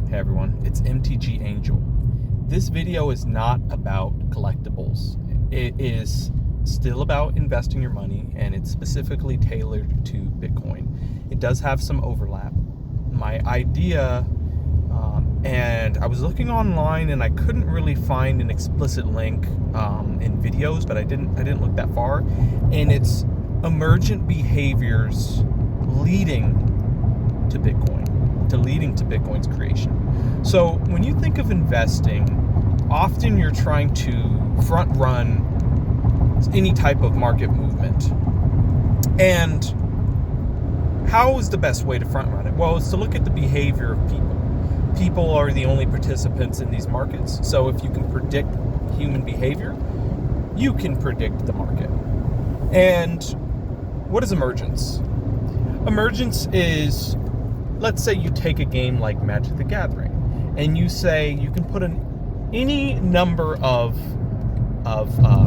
Hey everyone, it's MTG Angel. This video is not about collectibles. It is still about investing your money, and it's specifically tailored to Bitcoin. It does have some overlap. My idea, and I was looking online and I couldn't really find an explicit link in videos, but I didn't look that far. And it's emergent behaviors leading to Bitcoin's creation. So when you think of investing, often you're trying to front run any type of market movement. And how is the best way to front run it? Well, it's to look at the behavior of people. People are the only participants in these markets. So if you can predict human behavior, you can predict the market. And what is emergence? Emergence is, let's say you take a game like Magic the Gathering, and you say you can put any number of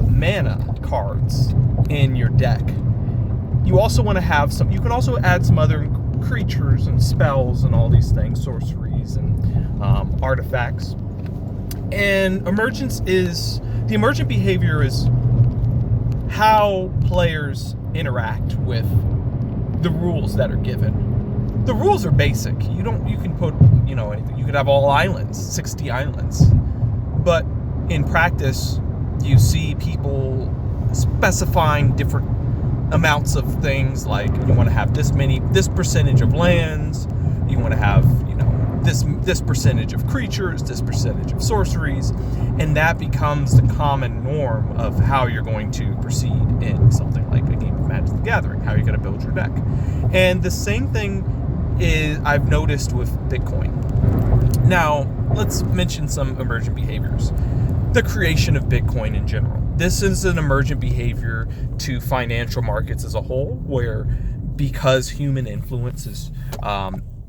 mana cards in your deck. You also want to have some. You can also add some other creatures and spells and all these things, sorceries and artifacts. And the emergent behavior is how players interact with the rules that are given. The rules are basic. You can put, anything. You could have all islands, 60 islands. But in practice, you see people specifying different amounts of things, like you want to have this percentage of lands, you want to have, this percentage of creatures, this percentage of sorceries, and that becomes the common norm of how you're going to proceed in something like a game of Magic the Gathering, how you're going to build your deck. And the same thing is I've noticed with Bitcoin. Now, let's mention some emergent behaviors. The creation of Bitcoin in general. This is an emergent behavior to financial markets as a whole, where because human influence is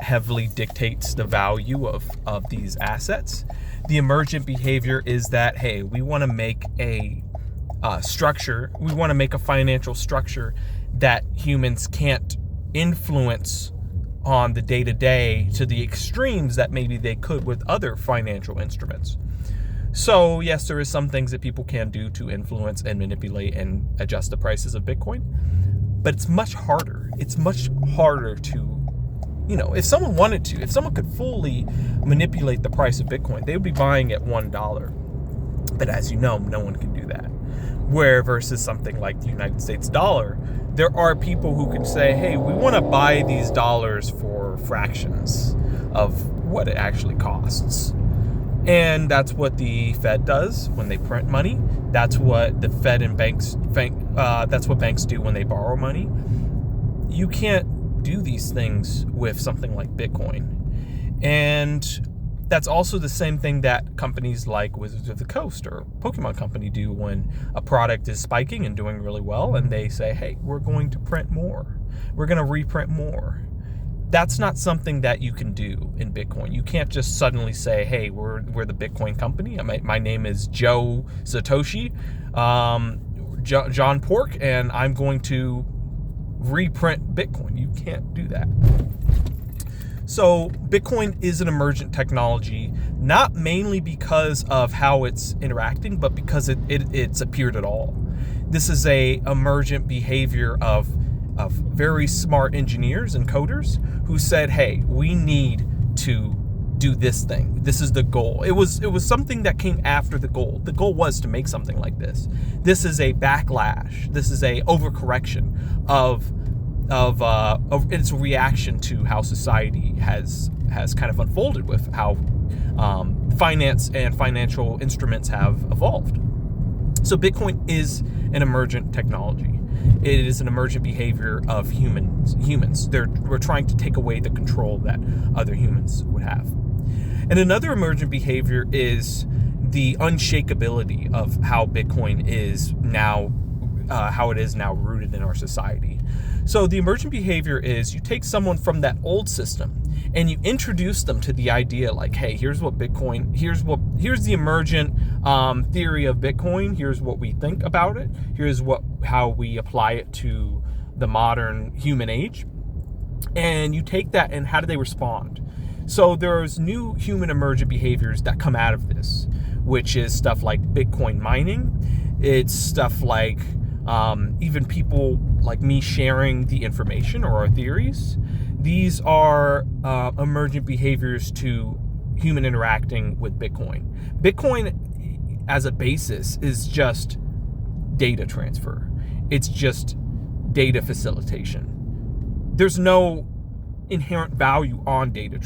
heavily dictates the value of these assets, the emergent behavior is that, hey, we want to make a structure, we want to make a financial structure that humans can't influence on the day-to-day to the extremes that maybe they could with other financial instruments. So yes, there is some things that people can do to influence and manipulate and adjust the prices of Bitcoin, but it's much harder. It's much harder to, if someone could fully manipulate the price of Bitcoin, they would be buying at $1. But as you know, no one can do that. Where versus something like the United States dollar, there are people who can say, hey, we want to buy these dollars for fractions of what it actually costs. And that's what the Fed does when they print money. That's what the Fed and that's what banks do when they borrow money. You can't do these things with something like Bitcoin. And that's also the same thing that companies like Wizards of the Coast or Pokemon Company do when a product is spiking and doing really well, and they say, hey, we're going to print more. We're going to reprint more. That's not something that you can do in Bitcoin. You can't just suddenly say, hey, we're the Bitcoin company. My name is Joe Satoshi, John Pork, and I'm going to reprint Bitcoin. You can't do that. So Bitcoin is an emergent technology, not mainly because of how it's interacting, but because it's appeared at all. This is a emergent behavior of very smart engineers and coders who said, hey, we need to do this thing. This is the goal. It was something that came after the goal. The goal was to make something like this. This is a backlash. This is a overcorrection of its reaction to how society has kind of unfolded with how finance and financial instruments have evolved. So Bitcoin is an emergent technology. It is an emergent behavior of humans. We're trying to take away the control that other humans would have. And another emergent behavior is the unshakability of how Bitcoin is now, how it is now rooted in our society. So the emergent behavior is you take someone from that old system and you introduce them to the idea like, hey, here's the emergent theory of Bitcoin. Here's what we think about it. Here's how we apply it to the modern human age. And you take that, and how do they respond? So there's new human emergent behaviors that come out of this, which is stuff like Bitcoin mining. It's stuff like even people like me sharing the information or our theories. These are emergent behaviors to human interacting with Bitcoin. Bitcoin as a basis is just data transfer. It's just data facilitation. There's no inherent value on data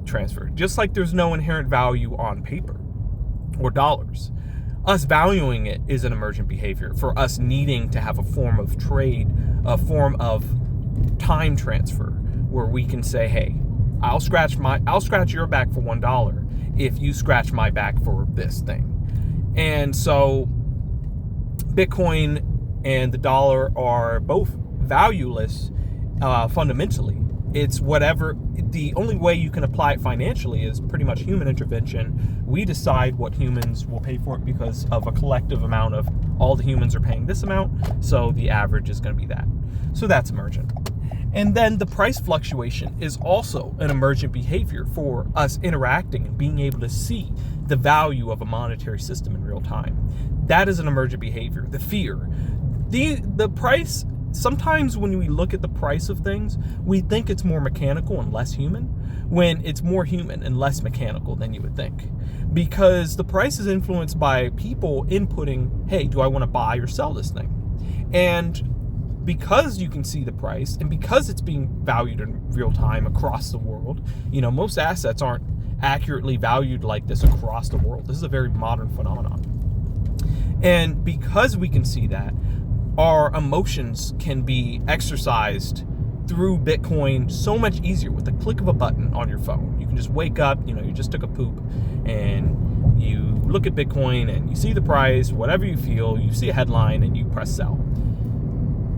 transfer, just like there's no inherent value on paper or dollars. Us valuing it is an emergent behavior for us needing to have a form of trade, a form of time transfer, where we can say, hey, I'll scratch your back for $1 if you scratch my back for this thing. And so Bitcoin and the dollar are both valueless fundamentally. It's whatever, the only way you can apply it financially is pretty much human intervention. We decide what humans will pay for it because of a collective amount of all the humans are paying this amount, so the average is going to be that. So that's emergent. And then the price fluctuation is also an emergent behavior for us interacting and being able to see the value of a monetary system in real time. That is an emergent behavior. The fear. The price, sometimes when we look at the price of things, we think it's more mechanical and less human, when it's more human and less mechanical than you would think. Because the price is influenced by people inputting, hey, do I want to buy or sell this thing? And because you can see the price and because it's being valued in real time across the world, most assets aren't accurately valued like this across the world. This is a very modern phenomenon. And because we can see that, our emotions can be exercised through Bitcoin so much easier with the click of a button on your phone. You can just wake up, you just took a poop, and you look at Bitcoin and you see the price, whatever you feel, you see a headline and you press sell.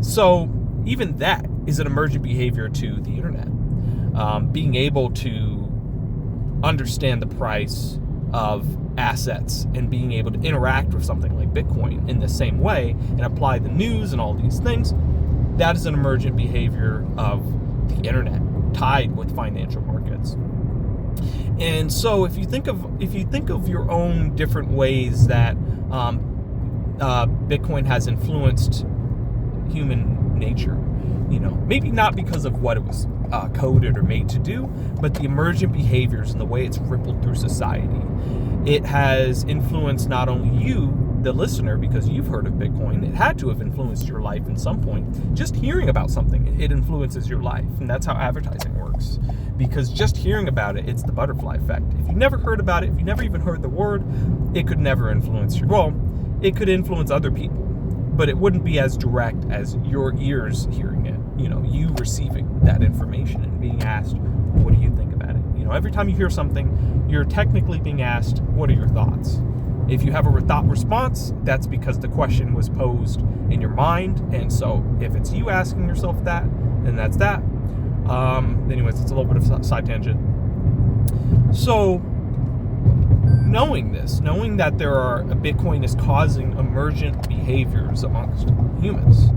So even that is an emergent behavior to the internet. Being able to understand the price of assets and being able to interact with something like Bitcoin in the same way and apply the news and all these things, that is an emergent behavior of the internet tied with financial markets. And so if you think of your own different ways that Bitcoin has influenced human nature, maybe not because of what it was coded or made to do, but the emergent behaviors and the way it's rippled through society. It has influenced not only you, the listener, because you've heard of Bitcoin. It had to have influenced your life in some point. Just hearing about something, it influences your life. And that's how advertising works. Because just hearing about it, it's the butterfly effect. If you never heard about it, if you never even heard the word, it could never influence you. Well, it could influence other people, but it wouldn't be as direct as your ears hearing it. You receiving that information and being asked, what do you think about it? Every time you hear something, you're technically being asked, what are your thoughts? If you have a thought response, that's because the question was posed in your mind. And so if it's you asking yourself that, then that's that. Anyways, it's a little bit of a side tangent. So knowing that Bitcoin is causing emergent behaviors amongst humans,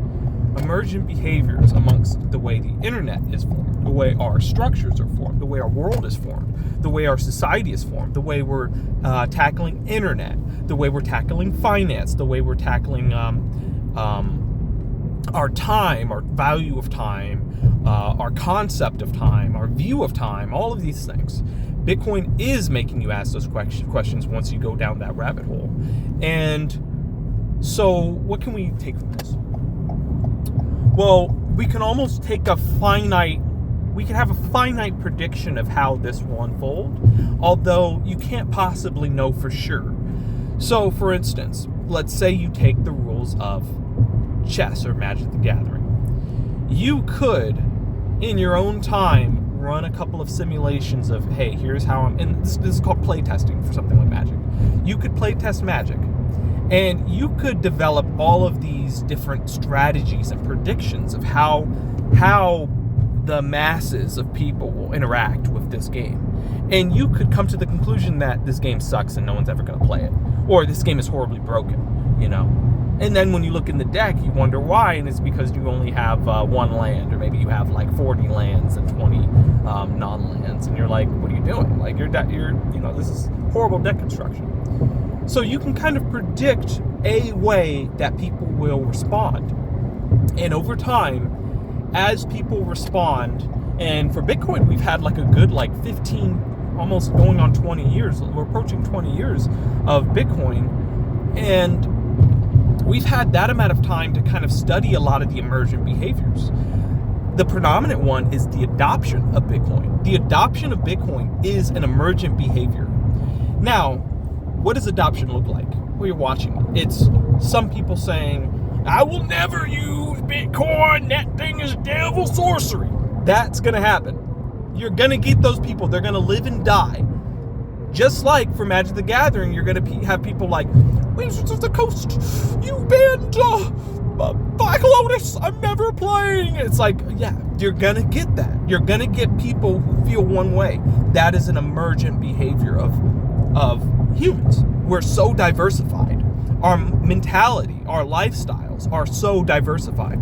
emergent behaviors amongst the way the internet is formed, the way our structures are formed, the way our world is formed, the way our society is formed, the way we're tackling internet, the way we're tackling finance, the way we're tackling our time, our value of time, our concept of time, our view of time, all of these things. Bitcoin is making you ask those questions once you go down that rabbit hole. And so what can we take from this? Well, we can almost take have a finite prediction of how this will unfold, although you can't possibly know for sure. So, for instance, let's say you take the rules of chess or Magic the Gathering. You could, in your own time, run a couple of simulations of, hey, here's how and this is called playtesting for something like Magic. You could playtest Magic. And you could develop all of these different strategies and predictions of how the masses of people will interact with this game. And you could come to the conclusion that this game sucks and no one's ever going to play it. Or this game is horribly broken, And then when you look in the deck, you wonder why, and it's because you only have one land, or maybe you have like 40 lands and 20 non-lands, and you're like, what are you doing? Like this is horrible deck construction. So you can kind of predict a way that people will respond, and over time, as people respond, and for Bitcoin, we've had like a good 15, almost going on 20 years. We're approaching 20 years of Bitcoin, and we've had that amount of time to kind of study a lot of the emergent behaviors. The predominant one is the adoption of Bitcoin. The adoption of Bitcoin is an emergent behavior. Now, what does adoption look like? Well, you're watching it. It's some people saying, I will never use Bitcoin. That thing is devil sorcery. That's going to happen. You're going to get those people. They're going to live and die. Just like for Magic the Gathering, you're going to have people like, Wizards of the Coast, you banned Black Lotus, I'm never playing. It's like, yeah, you're going to get that. You're going to get people who feel one way. That is an emergent behavior of humans. We're so diversified. Our mentality, our lifestyles are so diversified.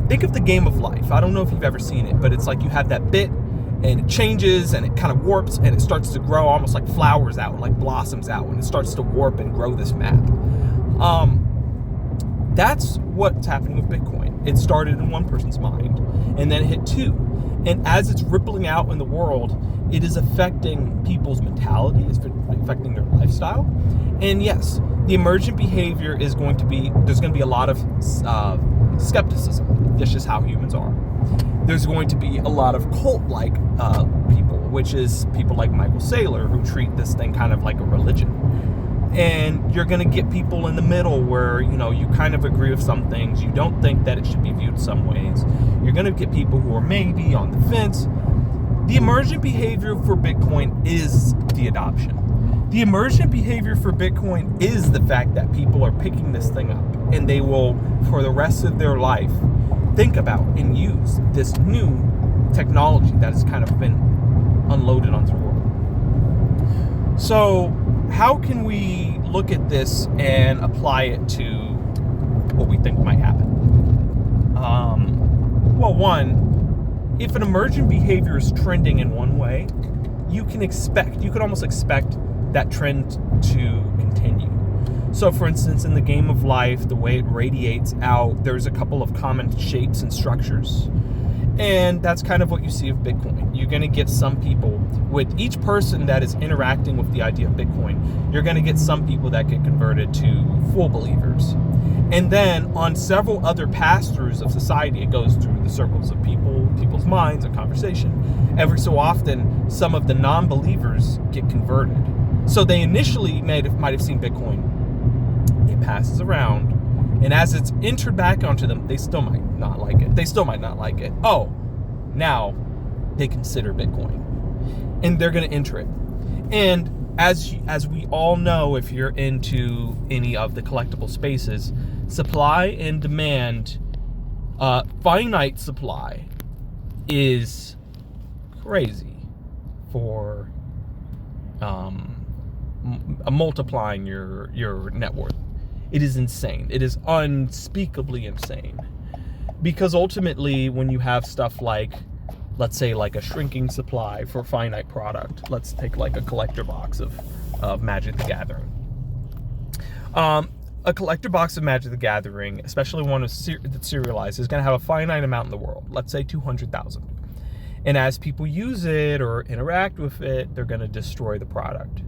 Think of the game of life. I don't know if you've ever seen it, but it's like you have that bit, and it changes and it kind of warps and it starts to grow almost like flowers out, like blossoms out, and it starts to warp and grow this map. That's what's happening with Bitcoin. It started in one person's mind and then it hit two. And as it's rippling out in the world, it is affecting people's mentality, it's affecting their lifestyle. And yes, the emergent behavior is going to be, there's going to be a lot of skepticism. That's just how humans are. There's going to be a lot of cult-like people, which is people like Michael Saylor, who treat this thing kind of like a religion. And you're going to get people in the middle where, you kind of agree with some things. You don't think that it should be viewed some ways. You're going to get people who are maybe on the fence. The emergent behavior for Bitcoin is the adoption. The emergent behavior for Bitcoin is the fact that people are picking this thing up, and they will, for the rest of their life, think about and use this new technology that has kind of been unloaded onto the world. So how can we look at this and apply it to what we think might happen? Well, one, if an emergent behavior is trending in one way, you could almost expect that trend to continue. So for instance, in the game of life, the way it radiates out, there's a couple of common shapes and structures. And that's kind of what you see of Bitcoin. You're going to get some people, with each person that is interacting with the idea of Bitcoin, you're going to get some people that get converted to full believers. And then on several other pass-throughs of society, it goes through the circles of people's minds and conversation. Every so often, some of the non-believers get converted. So they initially might have seen Bitcoin. It passes around, and as it's entered back onto them, they still might not like it. Oh, now they consider Bitcoin, and they're going to enter it. And as we all know, if you're into any of the collectible spaces, supply and demand, finite supply is crazy for multiplying your net worth. It is insane. It is unspeakably insane. Because ultimately, when you have stuff like, let's say like a shrinking supply for finite product, let's take like a collector box of Magic the Gathering. A collector box of Magic the Gathering, especially one that's serialized, is going to have a finite amount in the world. Let's say 200,000. And as people use it or interact with it, they're going to destroy the product.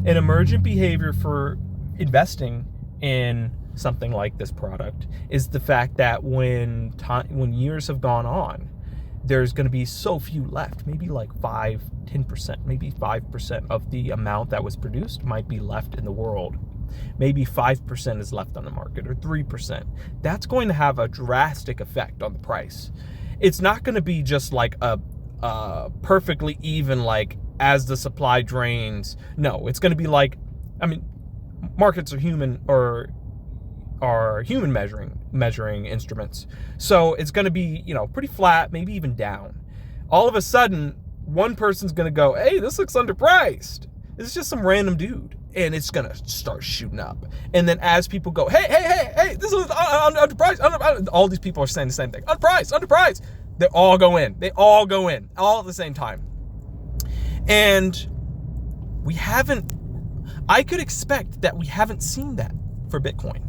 An emergent behavior for investing in something like this product is the fact that when years have gone on, there's going to be so few left, maybe like 10%, maybe 5% of the amount that was produced might be left in the world. Maybe 5% is left on the market, or 3%. That's going to have a drastic effect on the price. It's not going to be just like a perfectly even, like as the supply drains. No, it's going to be like, markets are human measuring instruments. So it's going to be, pretty flat, maybe even down. All of a sudden, one person's going to go, hey, this looks underpriced. It's just some random dude. and it's gonna start shooting up. And then as people go, hey, this is underpriced, all these people are saying the same thing, underpriced. They all go in all at the same time. And I could expect that we haven't seen that for Bitcoin.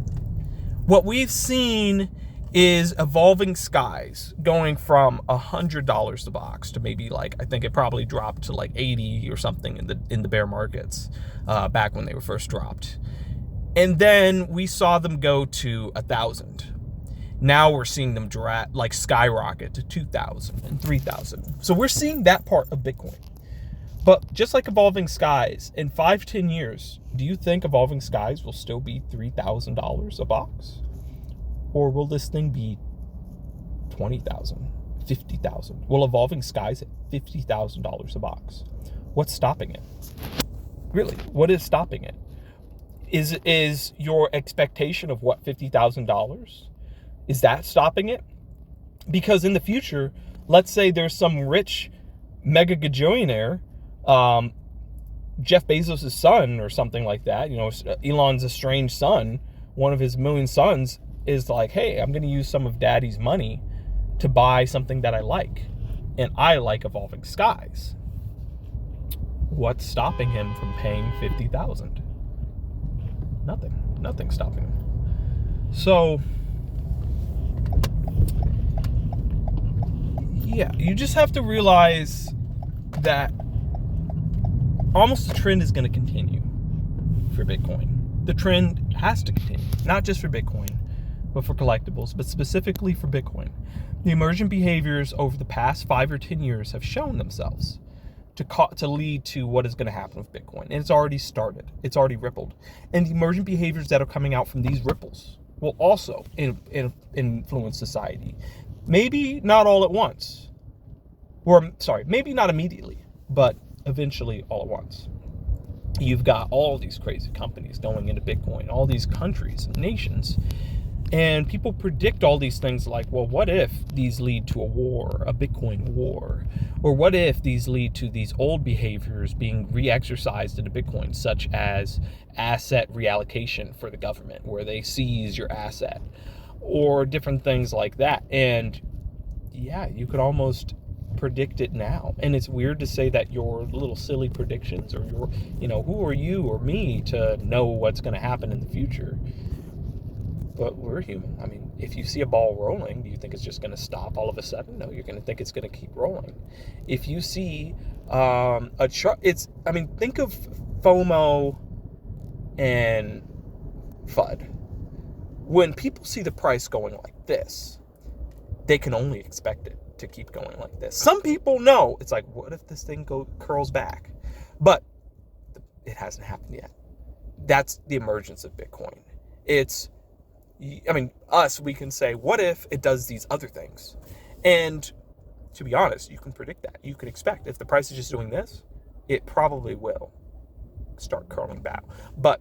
What we've seen is evolving skies, going from $100 a box to maybe, like, I think it probably dropped to like 80 or something in the bear markets back when they were first dropped. And then we saw them go to 1,000. Now we're seeing them skyrocket to 2,000 and 3,000. So we're seeing that part of Bitcoin. But just like evolving skies, in 5-10 years, do you think evolving skies will still be $3,000 a box? Or will this thing be 20,000, 50,000? Will evolving skies at $50,000 a box? What's stopping it? Really, what is stopping it? Is your expectation of what, $50,000? Is that stopping it? Because in the future, let's say there's some rich mega gajillionaire, Jeff Bezos' son or something like that, Elon's estranged son, one of his million sons, is like, hey, I'm going to use some of daddy's money to buy something that I like. And I like evolving skies. What's stopping him from paying $50,000? Nothing's stopping him. So, yeah, you just have to realize that almost the trend is going to continue for Bitcoin. The trend has to continue, not just for Bitcoin, but for collectibles, but specifically for Bitcoin. The emergent behaviors over the past 5 or 10 years have shown themselves to lead to what is going to happen with Bitcoin. And it's already started. It's already rippled. And the emergent behaviors that are coming out from these ripples will also influence society. Maybe not all at once. Maybe not immediately, but eventually all at once. You've got all these crazy companies going into Bitcoin, all these countries and nations. And people predict all these things like, well, what if these lead to a war, a Bitcoin war? Or what if these lead to these old behaviors being re-exercised into Bitcoin, such as asset reallocation for the government, where they seize your asset, or different things like that. And yeah, you could almost predict it now. And it's weird to say that your little silly predictions, or who are you or me to know what's going to happen in the future? But we're human. I mean, if you see a ball rolling, do you think it's just going to stop all of a sudden? No, you're going to think it's going to keep rolling. If you see a chart, think of FOMO and FUD. When people see the price going like this, they can only expect it to keep going like this. Some people know. It's like, what if this thing curls back? But it hasn't happened yet. That's the emergence of Bitcoin. We can say, what if it does these other things? And to be honest, you can predict that. You can expect if the price is just doing this, it probably will start curling back. But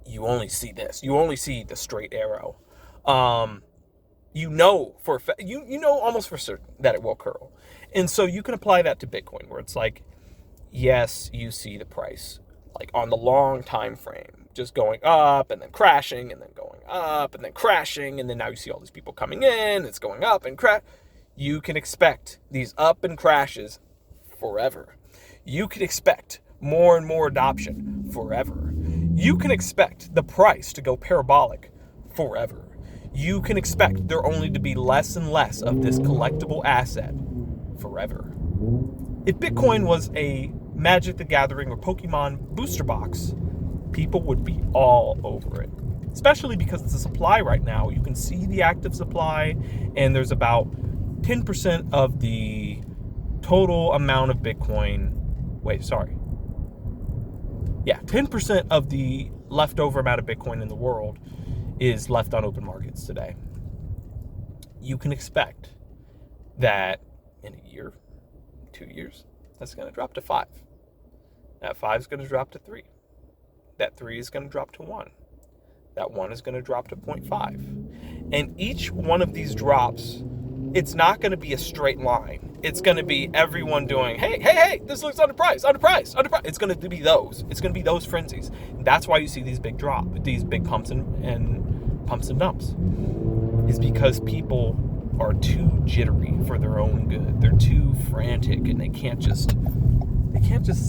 you only see this. You only see the straight arrow. For a fact, almost for certain that it will curl. And so you can apply that to Bitcoin, where it's like, yes, you see the price like on the long time frame, just going up and then crashing and then going up and then crashing. And then now you see all these people coming in, it's going up and crash. You can expect these up and crashes forever. You can expect more and more adoption forever. You can expect the price to go parabolic forever. You can expect there only to be less and less of this collectible asset forever. If Bitcoin was a Magic the Gathering or Pokemon booster box, people would be all over it. Especially because it's a supply right now. You can see the active supply, and there's about 10% of the total amount of Bitcoin. 10% of the leftover amount of Bitcoin in the world is left on open markets today. You can expect that in a year, 2 years, that's going to drop to 5. That 5 is going to drop to 3. That 3 is going to drop to 1. That 1 is going to drop to 0.5. And each one of these drops it's not going to be a straight line. It's going to be everyone doing, hey, this looks underpriced. It's going to be those. It's going to be those frenzies. And that's why you see these big pumps and dumps. Is because people are too jittery for their own good. They're too frantic, and they can't just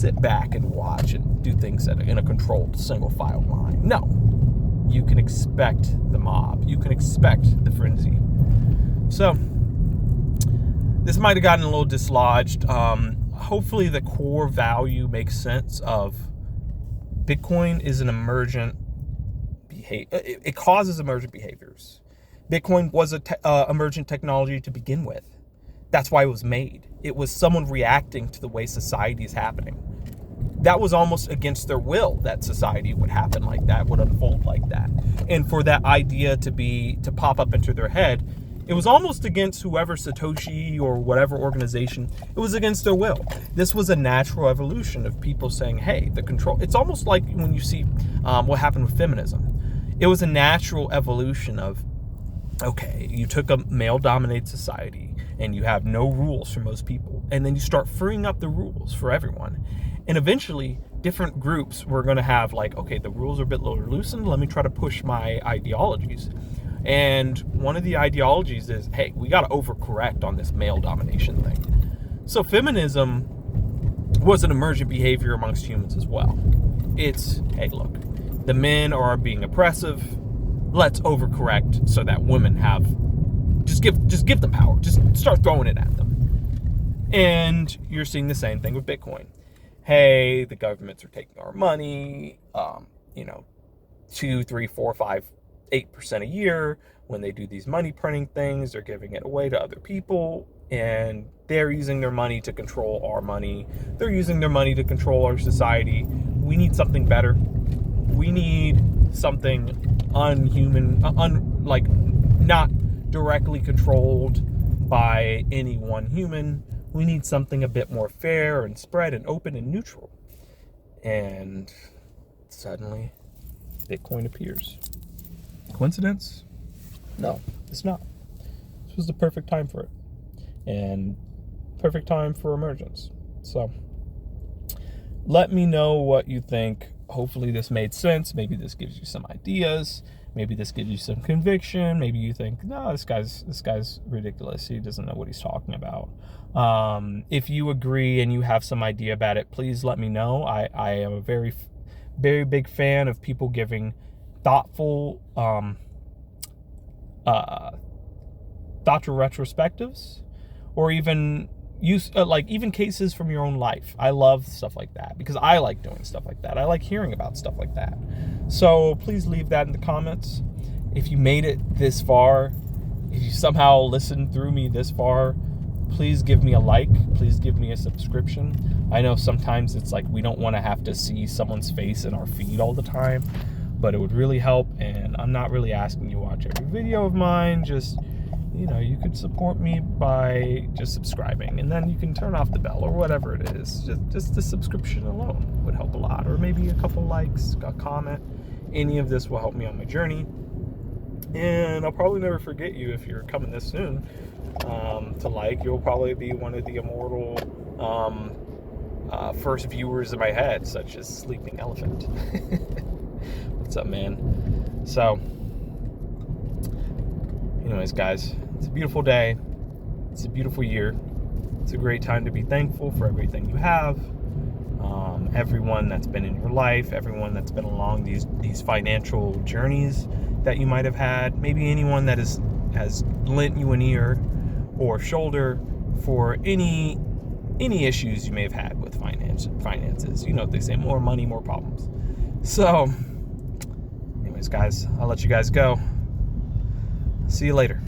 sit back and watch and do things in a controlled single file line. No. You can expect the mob. You can expect the frenzy. So, this might have gotten a little dislodged. Hopefully the core value makes sense of Bitcoin is an emergent behavior. It causes emergent behaviors. Bitcoin was a emergent technology to begin with. That's why it was made. It was someone reacting to the way society is happening. That was almost against their will that society would happen like that, would unfold like that. And for that idea to pop up into their head, it was almost against whoever, Satoshi or whatever organization, it was against their will. This was a natural evolution of people saying, hey, the control. It's almost like when you see what happened with feminism. It was a natural evolution of, okay, you took a male-dominated society and you have no rules for most people. And then you start freeing up the rules for everyone. And eventually, different groups were going to have like, okay, the rules are a bit loosened. Let me try to push my ideologies. And one of the ideologies is, hey, we got to overcorrect on this male domination thing. So feminism was an emergent behavior amongst humans as well. It's, hey, look, the men are being oppressive. Let's overcorrect so that women have, just give them power. Just start throwing it at them. And you're seeing the same thing with Bitcoin. Hey, the governments are taking our money, 2, 3, 4, 5, 8% a year. When they do these money printing things, they're giving it away to other people, and they're using their money to control our money. They're using their money to control our society. We need something better. We need something unhuman, not directly controlled by any one human. We need something a bit more fair and spread and open and neutral. And suddenly, Bitcoin appears. Coincidence? No, it's not. This was the perfect time for it. And perfect time for emergence. So, let me know what you think. Hopefully this made sense. Maybe this gives you some ideas. Maybe this gives you some conviction. Maybe you think, no, this guy's ridiculous. He doesn't know what he's talking about. If you agree and you have some idea about it, please let me know. I am a very, very big fan of people giving thoughtful retrospectives, or even even cases from your own life. I love stuff like that because I like doing stuff like that. I like hearing about stuff like that. So please leave that in the comments. If you made it this far, if you somehow listened through me this far, please give me a like. Please give me a subscription. I know sometimes it's like we don't want to have to see someone's face in our feed all the time, but it would really help. And I'm not really asking you to watch every video of mine. Just, you could support me by just subscribing, and then you can turn off the bell or whatever it is. Just the subscription alone would help a lot, or maybe a couple likes, a comment. Any of this will help me on my journey. And I'll probably never forget you if you're coming this soon to like. You'll probably be one of the immortal first viewers in my head, such as Sleeping Elephant. What's up, man? So, anyways, guys, it's a beautiful day. It's a beautiful year. It's a great time to be thankful for everything you have. Everyone that's been in your life, everyone that's been along these financial journeys that you might have had, maybe anyone that has lent you an ear or shoulder for any issues you may have had with finances. You know what they say, more money, more problems. So, anyways, guys, I'll let you guys go. See you later.